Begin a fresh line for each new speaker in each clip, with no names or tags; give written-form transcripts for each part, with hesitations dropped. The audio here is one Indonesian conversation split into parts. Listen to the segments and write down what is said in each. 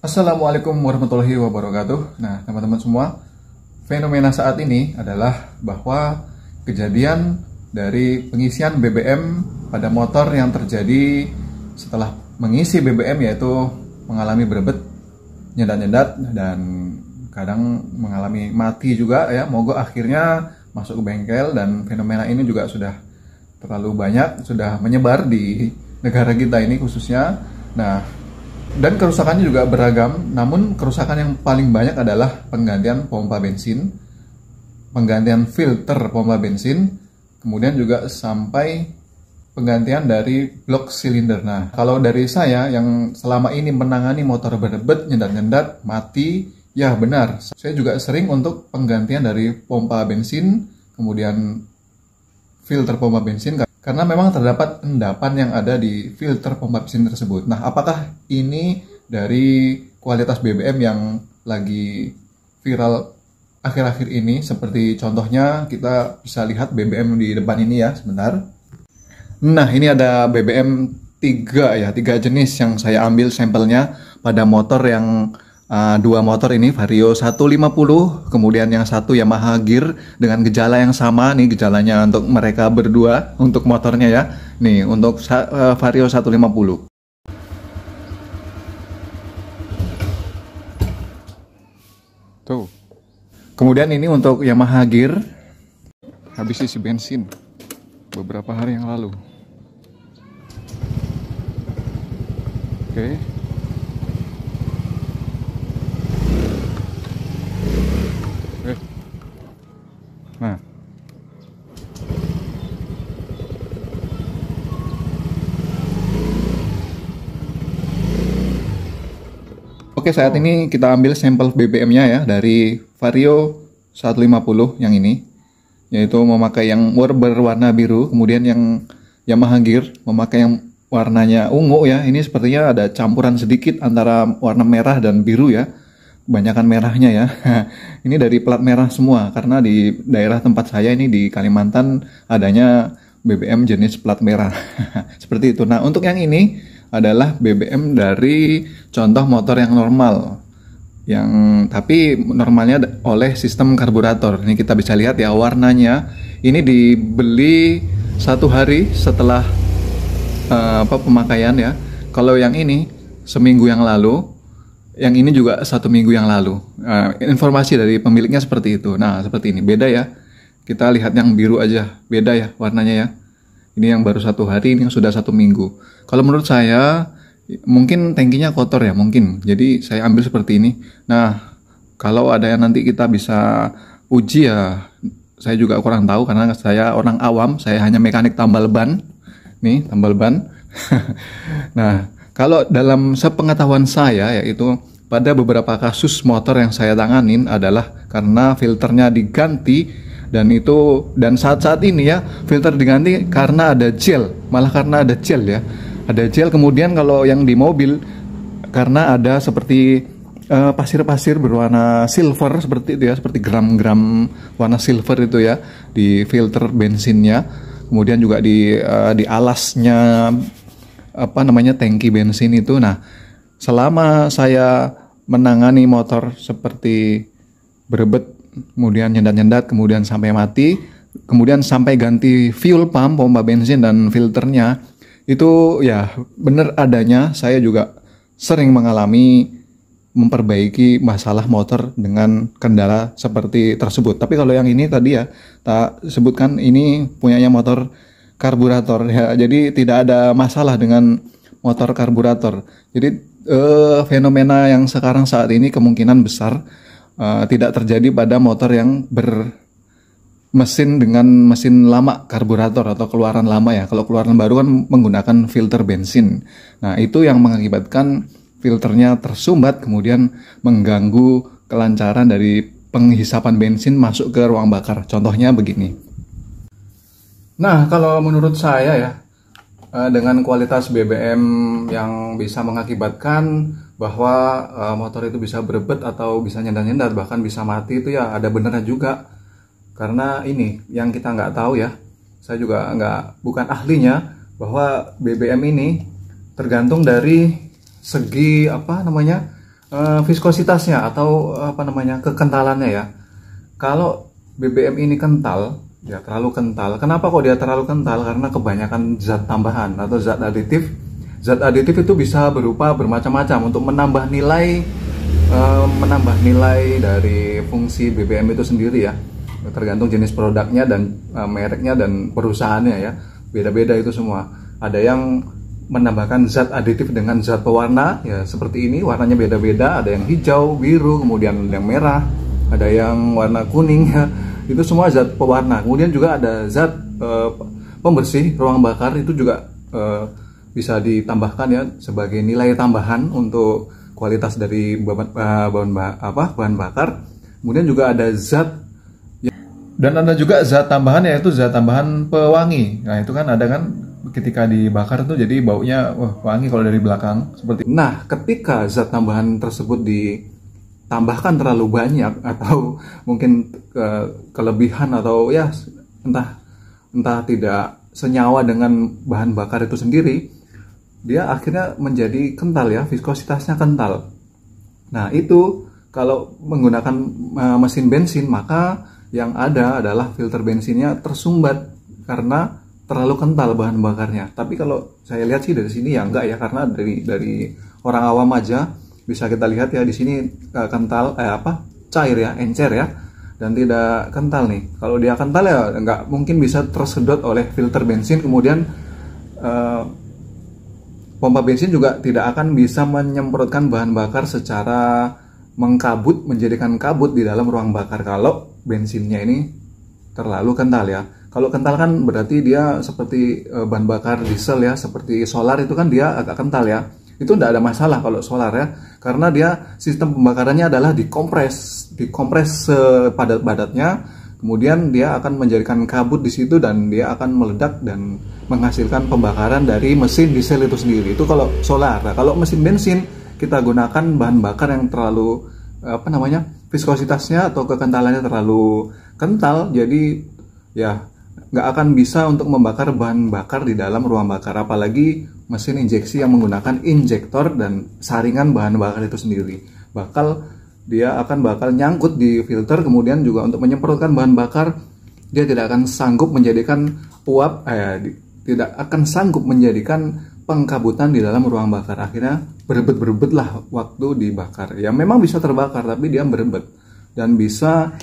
Assalamualaikum warahmatullahi wabarakatuh. Nah, teman-teman semua, fenomena saat ini adalah bahwa kejadian dari pengisian BBM pada motor yang terjadi setelah mengisi BBM yaitu mengalami berebet, nyedat-nyedat, dan kadang mengalami mati juga ya, mogok akhirnya masuk ke bengkel. Dan fenomena ini juga sudah terlalu banyak, sudah menyebar di negara kita ini khususnya. Nah, dan kerusakannya juga beragam, namun kerusakan yang paling banyak adalah penggantian pompa bensin, penggantian filter pompa bensin, kemudian juga sampai penggantian dari blok silinder. Nah, kalau dari saya yang selama ini menangani motor berebet, nyendat-nyendat, mati, ya benar. Saya juga sering untuk penggantian dari pompa bensin, kemudian filter pompa bensin, karena memang terdapat endapan yang ada di filter pompa bensin tersebut. Nah, apakah ini dari kualitas BBM yang lagi viral akhir-akhir ini? Seperti contohnya kita bisa lihat BBM di depan ini ya, sebentar. Nah, ini ada BBM 3 ya, 3 jenis yang saya ambil sampelnya pada motor yang dua motor ini, Vario 150, kemudian yang satu Yamaha Gear dengan gejala yang sama. Nih gejalanya untuk mereka berdua, untuk motornya ya. Nih untuk Vario 150. Tuh. Kemudian ini untuk Yamaha Gear, habis isi bensin beberapa hari yang lalu. Oke. Nah, oke, saat ini kita ambil sampel BBM-nya ya dari Vario 150 yang ini, yaitu memakai yang berwarna biru, kemudian yang Yamaha Gear memakai yang warnanya ungu ya. Ini sepertinya ada campuran sedikit antara warna merah dan biru ya. Kebanyakan merahnya ya. Ini dari plat merah semua, karena di daerah tempat saya ini di Kalimantan adanya BBM jenis plat merah. Seperti itu. Nah, untuk yang ini adalah BBM dari contoh motor yang normal, yang tapi normalnya oleh sistem karburator. Ini kita bisa lihat ya warnanya. Ini dibeli 1 hari setelah pemakaian ya. Kalau yang ini seminggu yang lalu, yang ini juga 1 minggu yang lalu. Informasi dari pemiliknya seperti itu. Nah, seperti ini. Beda ya. Kita lihat yang biru aja. Beda ya warnanya ya. Ini yang baru 1 hari, ini yang sudah 1 minggu. Kalau menurut saya, mungkin tangkinya kotor ya, mungkin. Jadi saya ambil seperti ini. Nah, kalau ada yang nanti kita bisa uji ya, saya juga kurang tahu karena saya orang awam. Saya hanya mekanik tambal ban. Nih, tambal ban. Nah, kalau dalam sepengetahuan saya, yaitu pada beberapa kasus motor yang saya tanganin adalah karena filternya diganti, dan saat-saat ini ya filter diganti karena ada gel, malah karena ada gel ya, ada gel. Kemudian kalau yang di mobil karena ada seperti pasir-pasir berwarna silver seperti itu ya, seperti gram-gram warna silver itu ya di filter bensinnya. Kemudian juga di alasnya tangki bensin itu. Nah, selama saya menangani motor seperti berebet, kemudian nyendat-nyendat, kemudian sampai mati, kemudian sampai ganti fuel pump, pompa bensin dan filternya, itu ya benar adanya. Saya juga sering mengalami memperbaiki masalah motor dengan kendala seperti tersebut. Tapi kalau yang ini tadi ya, tak sebutkan ini punyanya motor karburator ya, jadi tidak ada masalah dengan motor karburator. Jadi fenomena yang sekarang saat ini kemungkinan besar tidak terjadi pada motor yang bermesin dengan mesin lama karburator atau keluaran lama ya. Kalau keluaran baru kan menggunakan filter bensin. Nah, itu yang mengakibatkan filternya tersumbat, kemudian mengganggu kelancaran dari penghisapan bensin masuk ke ruang bakar. Contohnya begini. Nah, kalau menurut saya ya, dengan kualitas BBM yang bisa mengakibatkan bahwa motor itu bisa berebet atau bisa nyendat-nyendat, bahkan bisa mati, itu ya ada benernya juga. Karena ini yang kita nggak tahu ya, saya juga bukan ahlinya, bahwa BBM ini tergantung dari segi viskositasnya atau apa namanya, kekentalannya ya. Kalau BBM ini kental, ya terlalu kental. Kenapa kok dia terlalu kental? Karena kebanyakan zat tambahan atau zat aditif. Zat aditif itu bisa berupa bermacam-macam untuk menambah nilai dari fungsi BBM itu sendiri ya. Tergantung jenis produknya dan mereknya dan perusahaannya ya. Beda-beda itu semua. Ada yang menambahkan zat aditif dengan zat pewarna ya, seperti ini, warnanya beda-beda. Ada yang hijau, biru, kemudian yang merah, ada yang warna kuning ya. Itu semua zat pewarna. Kemudian juga ada zat pembersih ruang bakar, itu juga bisa ditambahkan ya sebagai nilai tambahan untuk kualitas dari bahan bakar. Kemudian juga ada zat, dan ada juga zat tambahan, yaitu zat tambahan pewangi. Nah itu kan ada kan, ketika dibakar tuh jadi baunya wangi kalau dari belakang seperti. Nah ketika zat tambahan tersebut ditambahkan terlalu banyak atau mungkin kelebihan atau ya entah tidak senyawa dengan bahan bakar itu sendiri, dia akhirnya menjadi kental ya, viskositasnya kental. Nah itu kalau menggunakan mesin bensin, maka yang ada adalah filter bensinnya tersumbat karena terlalu kental bahan bakarnya. Tapi kalau saya lihat sih dari sini ya enggak ya, karena dari orang awam aja bisa kita lihat ya di sini kental cair ya, encer ya, dan tidak kental nih. Kalau dia kental ya enggak mungkin bisa tersedot oleh filter bensin, kemudian pompa bensin juga tidak akan bisa menyemprotkan bahan bakar secara mengkabut, menjadikan kabut di dalam ruang bakar kalau bensinnya ini terlalu kental ya. Kalau kental kan berarti dia seperti bahan bakar diesel ya, seperti solar itu kan dia agak kental ya. Itu tidak ada masalah kalau solar ya, karena dia sistem pembakarannya adalah dikompres sepadat-padatnya, kemudian dia akan menjadikan kabut di situ dan dia akan meledak dan menghasilkan pembakaran dari mesin diesel itu sendiri. Itu kalau solar. Nah, kalau mesin bensin kita gunakan bahan bakar yang terlalu viskositasnya atau kekentalannya terlalu kental, jadi ya nggak akan bisa untuk membakar bahan bakar di dalam ruang bakar, apalagi mesin injeksi yang menggunakan injektor dan saringan bahan bakar itu sendiri. Dia akan bakal nyangkut di filter, kemudian juga untuk menyemprotkan bahan bakar dia tidak akan sanggup menjadikan tidak akan sanggup menjadikan pengkabutan di dalam ruang bakar. Akhirnya berebet lah waktu dibakar. Ya memang bisa terbakar tapi dia berebet dan bisa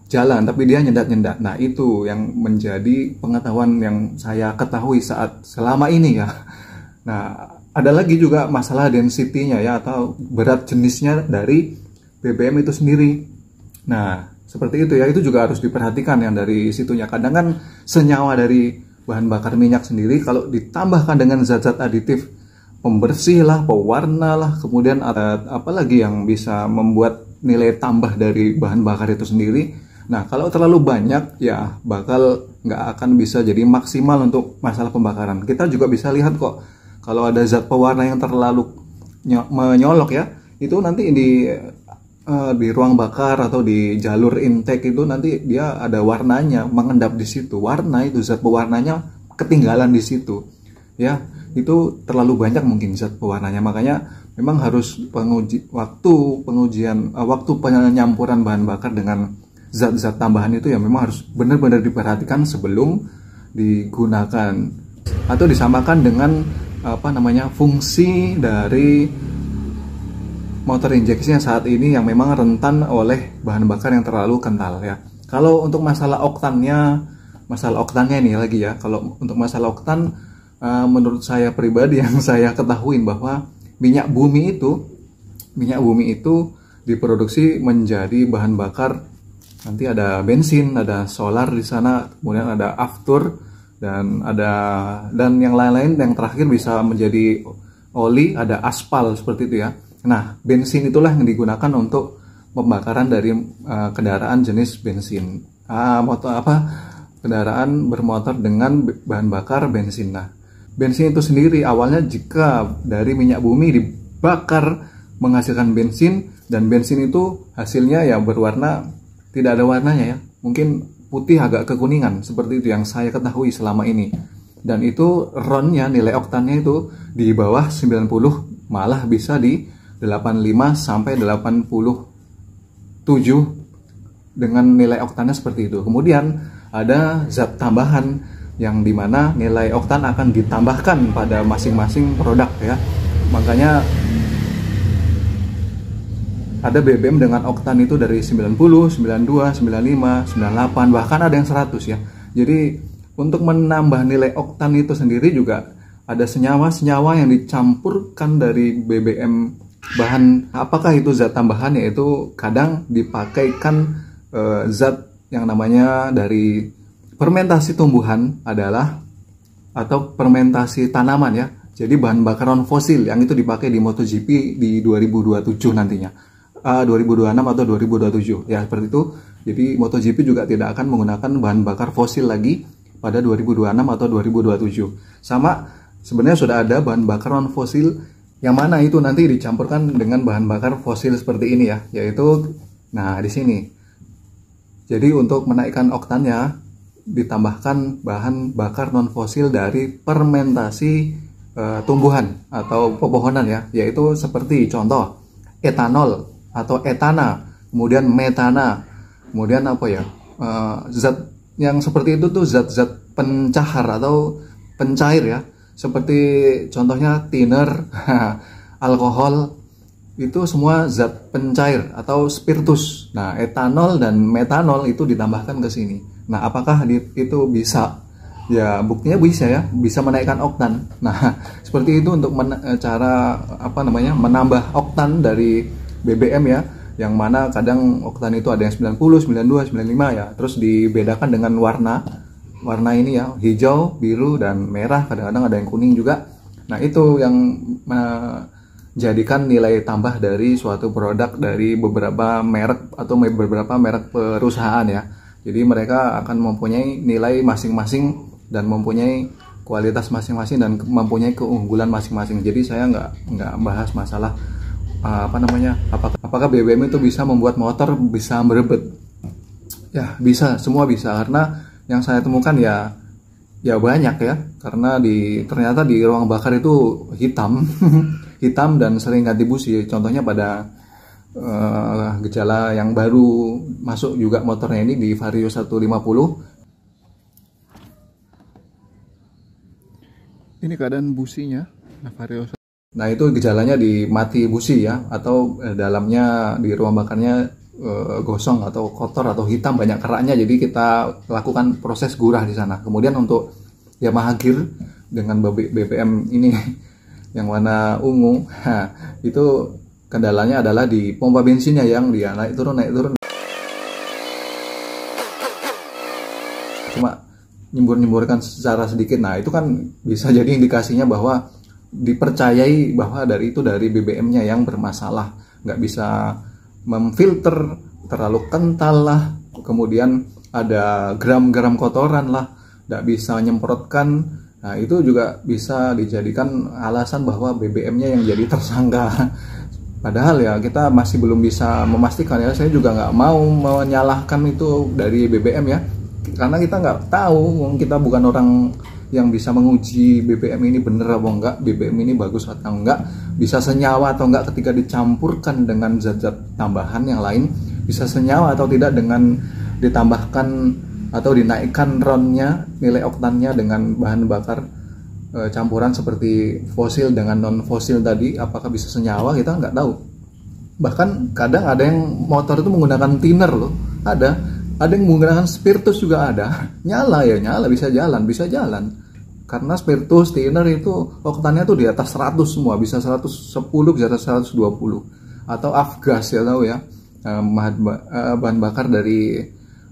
jalan tapi dia nyendat. Nah itu yang menjadi pengetahuan yang saya ketahui selama ini ya. Nah ada lagi juga masalah density-nya ya, atau berat jenisnya dari BBM itu sendiri. Nah seperti itu ya, itu juga harus diperhatikan yang dari situnya. Kadang kan senyawa dari bahan bakar minyak sendiri kalau ditambahkan dengan zat-zat aditif, pembersih lah, pewarna lah, kemudian ada apa lagi yang bisa membuat nilai tambah dari bahan bakar itu sendiri. Nah kalau terlalu banyak ya bakal nggak akan bisa jadi maksimal untuk masalah pembakaran. Kita juga bisa lihat kok kalau ada zat pewarna yang terlalu menyolok ya, itu nanti di ruang bakar atau di jalur intake itu nanti dia ada warnanya mengendap di situ. Warna itu zat pewarnanya ketinggalan di situ ya, itu terlalu banyak mungkin zat pewarnanya. Makanya memang harus waktu penyampuran bahan bakar dengan zat-zat tambahan itu ya memang harus benar-benar diperhatikan sebelum digunakan, atau disamakan dengan fungsi dari motor injeksi yang saat ini yang memang rentan oleh bahan bakar yang terlalu kental ya. Kalau untuk masalah oktannya ini lagi ya. Kalau untuk masalah oktan, menurut saya pribadi yang saya ketahui bahwa minyak bumi itu diproduksi menjadi bahan bakar. Nanti ada bensin, ada solar di sana, kemudian ada aftur dan yang lain-lain, yang terakhir bisa menjadi oli, ada aspal seperti itu ya. Nah, bensin itulah yang digunakan untuk pembakaran dari kendaraan jenis bensin. Kendaraan bermotor dengan bahan bakar bensin. Nah, bensin itu sendiri awalnya jika dari minyak bumi dibakar menghasilkan bensin, dan bensin itu hasilnya ya berwarna, tidak ada warnanya ya. Mungkin putih agak kekuningan, seperti itu yang saya ketahui selama ini. Dan itu RON-nya, nilai oktannya itu di bawah 90, malah bisa di 85 sampai 87 dengan nilai oktannya seperti itu. Kemudian ada zat tambahan yang dimana nilai oktan akan ditambahkan pada masing-masing produk ya. Makanya ada BBM dengan oktan itu dari 90, 92, 95, 98, bahkan ada yang 100 ya. Jadi untuk menambah nilai oktan itu sendiri juga ada senyawa-senyawa yang dicampurkan dari BBM bahan, apakah itu zat tambahan, yaitu kadang dipakaikan zat yang namanya dari fermentasi tumbuhan adalah atau fermentasi tanaman ya. Jadi bahan bakar non fosil yang itu dipakai di MotoGP di 2027 nantinya. 2026 atau 2027 ya, seperti itu. Jadi MotoGP juga tidak akan menggunakan bahan bakar fosil lagi pada 2026 atau 2027. Sama sebenarnya sudah ada bahan bakar non fosil yang mana itu nanti dicampurkan dengan bahan bakar fosil seperti ini ya, yaitu nah di sini. Jadi untuk menaikkan oktannya ditambahkan bahan bakar non fosil dari fermentasi tumbuhan atau pepohonan ya, yaitu seperti contoh etanol atau etana, kemudian metana, kemudian apa ya, zat yang seperti itu tuh zat-zat pencahar atau pencair ya, seperti contohnya thinner, alkohol, itu semua zat pencair atau spiritus. Nah, etanol dan metanol itu ditambahkan ke sini. Nah, apakah itu bisa? Ya, buktinya bisa ya, bisa menaikkan oktan. Nah, seperti itu untuk cara menambah oktan dari BBM ya, yang mana kadang oktan itu ada yang 90, 92, 95 ya. Terus dibedakan dengan warna ini ya, hijau, biru, dan merah, kadang-kadang ada yang kuning juga. Nah, itu yang jadikan nilai tambah dari suatu produk dari beberapa merek atau beberapa merek perusahaan ya. Jadi mereka akan mempunyai nilai masing-masing dan mempunyai kualitas masing-masing dan mempunyai keunggulan masing-masing. Jadi saya nggak bahas masalah apakah BBM itu bisa membuat motor bisa berebet. Ya bisa, semua bisa, karena yang saya temukan ya banyak ya, karena ternyata di ruang bakar itu hitam hitam dan sering ganti busi. Contohnya pada gejala yang baru masuk juga motornya ini di Vario 150. Ini keadaan businya Vario. Nah, itu gejalanya di mati busi ya, atau dalamnya di ruang bakarnya gosong atau kotor atau hitam, banyak keraknya. Jadi kita lakukan proses gurah di sana. Kemudian untuk Yamaha Gear dengan BBM ini yang warna ungu, itu kendalanya adalah di pompa bensinnya yang dia naik turun. Cuma nyembur-nyemburkan secara sedikit. Nah, itu kan bisa jadi indikasinya bahwa dipercayai bahwa dari BBM-nya yang bermasalah, nggak bisa memfilter, terlalu kental lah, kemudian ada gram-gram kotoran lah, nggak bisa nyemprotkan. Nah, itu juga bisa dijadikan alasan bahwa BBM-nya yang jadi tersangka. Padahal ya kita masih belum bisa memastikan ya. Saya juga nggak mau menyalahkan itu dari BBM ya, karena kita nggak tahu, kita bukan orang yang bisa menguji BBM ini bener atau enggak, BBM ini bagus atau enggak, bisa senyawa atau enggak ketika dicampurkan dengan zat-zat tambahan yang lain, bisa senyawa atau tidak dengan ditambahkan atau dinaikkan RON-nya, nilai oktannya dengan bahan bakar campuran seperti fosil dengan non fosil tadi, apakah bisa senyawa, kita nggak tahu. Bahkan kadang ada yang motor itu menggunakan thinner loh, ada yang menggunakan spiritus juga ada. Nyala, bisa jalan. Karena spiritus, thinner itu oktannya tuh di atas 100 semua, bisa 110, bisa 120. Atau afgas ya, tahu ya, bahan bakar dari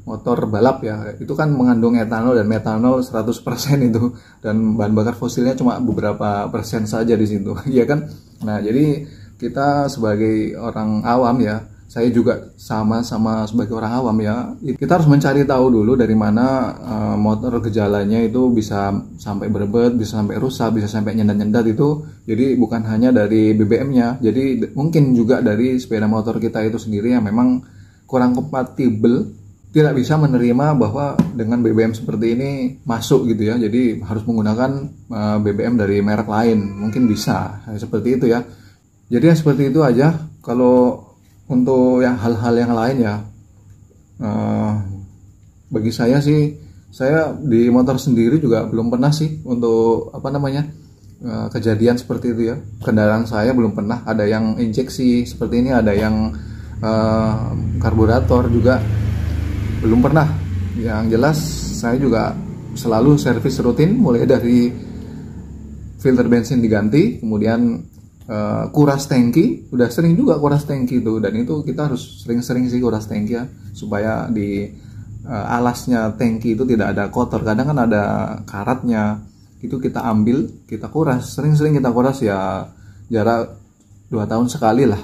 motor balap ya, itu kan mengandung etanol dan metanol 100% itu, dan bahan bakar fosilnya cuma beberapa persen saja di situ. Iya kan? Nah, jadi kita sebagai orang awam ya, saya juga sama sebagai orang awam ya, kita harus mencari tahu dulu dari mana motor gejalanya itu bisa sampai berebet, bisa sampai rusak, bisa sampai nyendat-nyendat itu. Jadi bukan hanya dari BBM-nya, jadi mungkin juga dari sepeda motor kita itu sendiri yang memang kurang kompatibel, tidak bisa menerima bahwa dengan BBM seperti ini masuk gitu ya. Jadi harus menggunakan BBM dari merek lain, mungkin bisa seperti itu ya. Jadi ya seperti itu aja. Kalau untuk yang hal-hal yang lain ya, eh, bagi saya sih, saya di motor sendiri juga belum pernah sih untuk apa namanya, kejadian seperti itu ya. Kendaraan saya belum pernah ada yang injeksi seperti ini, ada yang karburator juga belum pernah. Yang jelas saya juga selalu servis rutin, mulai dari filter bensin diganti, kemudian kuras tangki. Udah sering juga kuras tangki itu, dan itu kita harus sering-sering sih kuras tangki ya, supaya di alasnya tangki itu tidak ada kotor. Kadang kan ada karatnya, itu kita ambil, kita kuras, sering-sering kita kuras ya, jarak 2 tahun sekali lah,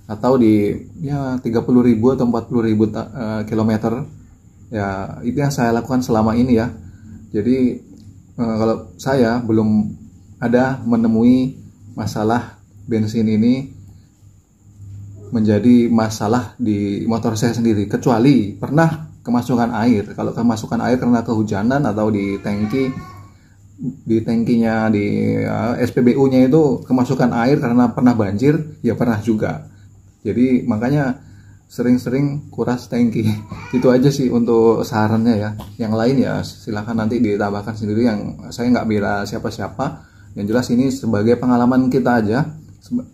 atau di ya 30.000 atau 40.000 kilometer ya. Itu yang saya lakukan selama ini ya. Jadi kalau saya belum ada menemui masalah bensin ini menjadi masalah di motor saya sendiri, kecuali pernah kemasukan air. Kalau kemasukan air karena kehujanan atau di tangkinya di SPBU-nya itu kemasukan air karena pernah banjir, ya pernah juga. Jadi makanya sering-sering kuras tangki. Itu aja sih untuk sarannya ya. Yang lain ya silahkan nanti ditambahkan sendiri, yang saya nggak bela siapa-siapa. Yang jelas ini sebagai pengalaman kita aja,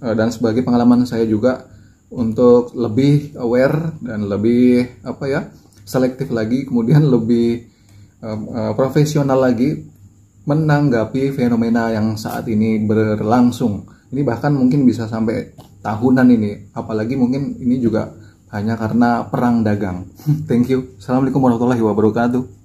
dan sebagai pengalaman saya juga untuk lebih aware dan lebih apa ya, selektif lagi, kemudian lebih profesional lagi menanggapi fenomena yang saat ini berlangsung. Ini bahkan mungkin bisa sampai tahunan ini, apalagi mungkin ini juga hanya karena perang dagang. Thank you. Assalamualaikum warahmatullahi wabarakatuh.